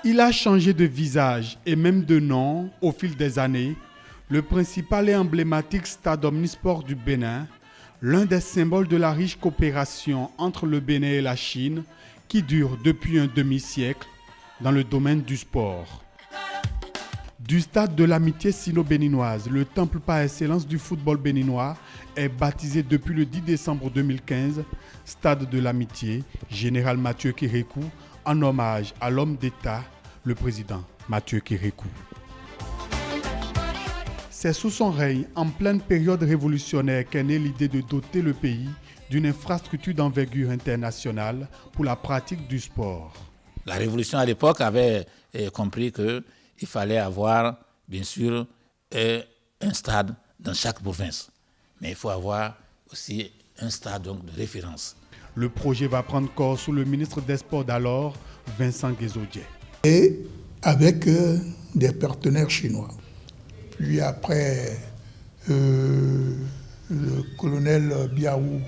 Il a changé de visage et même de nom au fil des années. Le principal et emblématique stade omnisport du Bénin, l'un des symboles de la riche coopération entre le Bénin et la Chine, qui dure depuis un demi-siècle dans le domaine du sport. Du stade de l'amitié sino-béninoise, le temple par excellence du football béninois est baptisé depuis le 10 décembre 2015 Stade de l'amitié Général Mathieu Kérékou en hommage à l'homme d'État, le président Mathieu Kérékou. C'est sous son règne, en pleine période révolutionnaire, qu'est née l'idée de doter le pays d'une infrastructure d'envergure internationale pour la pratique du sport. La révolution à l'époque avait compris qu'il fallait avoir, bien sûr, un stade dans chaque province. Mais il faut avoir aussi un stade donc, de référence. Le projet va prendre corps sous le ministre des Sports d'alors, Vincent Guézaudier. Et avec des partenaires chinois. Puis après, le colonel Biaou,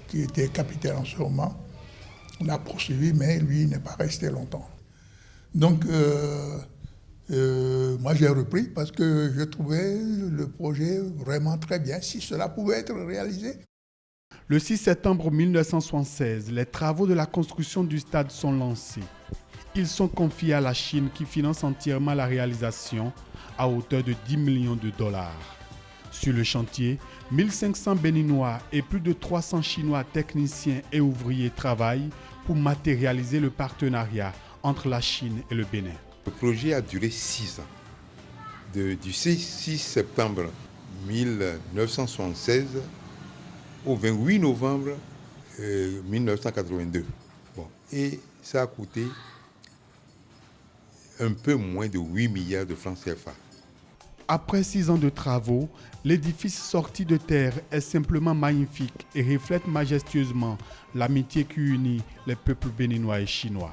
qui était capitaine en ce moment, l'a poursuivi, mais lui n'est pas resté longtemps. Donc, moi j'ai repris parce que je trouvais le projet vraiment très bien, si cela pouvait être réalisé. Le 6 septembre 1976, les travaux de la construction du stade sont lancés. Ils sont confiés à la Chine qui finance entièrement la réalisation à hauteur de 10 millions de dollars. Sur le chantier, 1500 Béninois et plus de 300 Chinois techniciens et ouvriers travaillent pour matérialiser le partenariat entre la Chine et le Bénin. Le projet a duré 6 ans, du 6 septembre 1976 au 28 novembre 1982. Et ça a coûté un peu moins de 8 milliards de francs CFA. Après 6 ans de travaux, l'édifice sorti de terre est simplement magnifique et reflète majestueusement l'amitié qui unit les peuples béninois et chinois.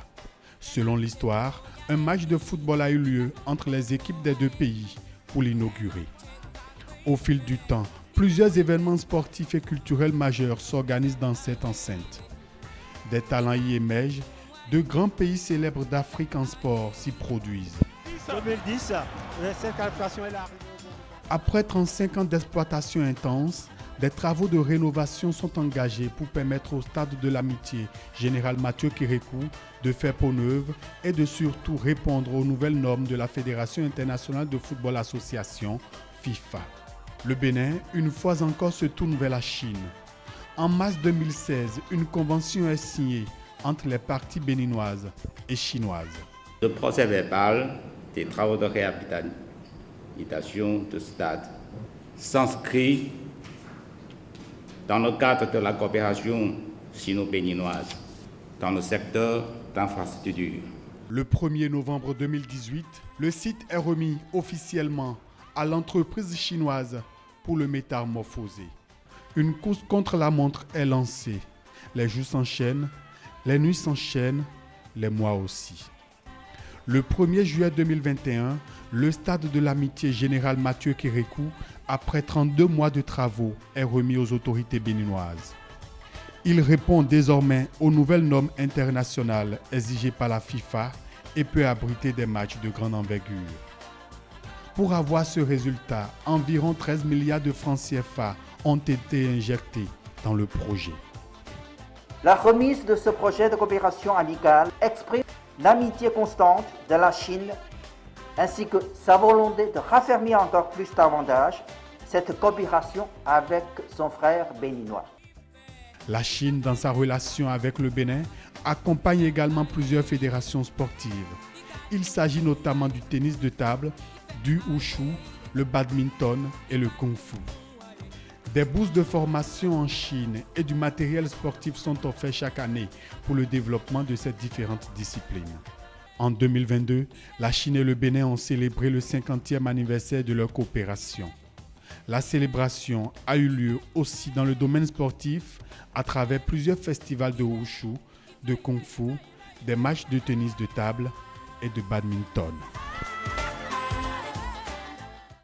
Selon l'histoire, un match de football a eu lieu entre les équipes des deux pays pour l'inaugurer. Au fil du temps, plusieurs événements sportifs et culturels majeurs s'organisent dans cette enceinte. Des talents y émergent, de grands pays célèbres d'Afrique en sport s'y produisent. 2010, cette qualification est là. Après 35 ans d'exploitation intense, des travaux de rénovation sont engagés pour permettre au stade de l'amitié Général Mathieu Kérékou de faire peau neuve et de surtout répondre aux nouvelles normes de la Fédération internationale de football association, FIFA. Le Bénin, une fois encore, se tourne vers la Chine. En mars 2016, une convention est signée entre les parties béninoises et chinoises. Le procès verbal des travaux de réhabilitation de stade s'inscrit dans le cadre de la coopération sino-béninoise dans le secteur d'infrastructure. Le 1er novembre 2018, le site est remis officiellement à l'entreprise chinoise pour le métamorphoser. Une course contre la montre est lancée. Les jours s'enchaînent, les nuits s'enchaînent, les mois aussi. Le 1er juillet 2021, le stade de l'amitié Général Mathieu Kérékou, après 32 mois de travaux, est remis aux autorités béninoises. Il répond désormais aux nouvelles normes internationales exigées par la FIFA et peut abriter des matchs de grande envergure. Pour avoir ce résultat, environ 13 milliards de francs CFA ont été injectés dans le projet. La remise de ce projet de coopération amicale exprime l'amitié constante de la Chine ainsi que sa volonté de raffermir encore plus davantage cette coopération avec son frère béninois. La Chine, dans sa relation avec le Bénin, accompagne également plusieurs fédérations sportives. Il s'agit notamment du tennis de table, du wushu, le badminton et le kung-fu. Des bourses de formation en Chine et du matériel sportif sont offerts chaque année pour le développement de ces différentes disciplines. En 2022, la Chine et le Bénin ont célébré le 50e anniversaire de leur coopération. La célébration a eu lieu aussi dans le domaine sportif à travers plusieurs festivals de wushu, de kung-fu, des matchs de tennis de table et de badminton.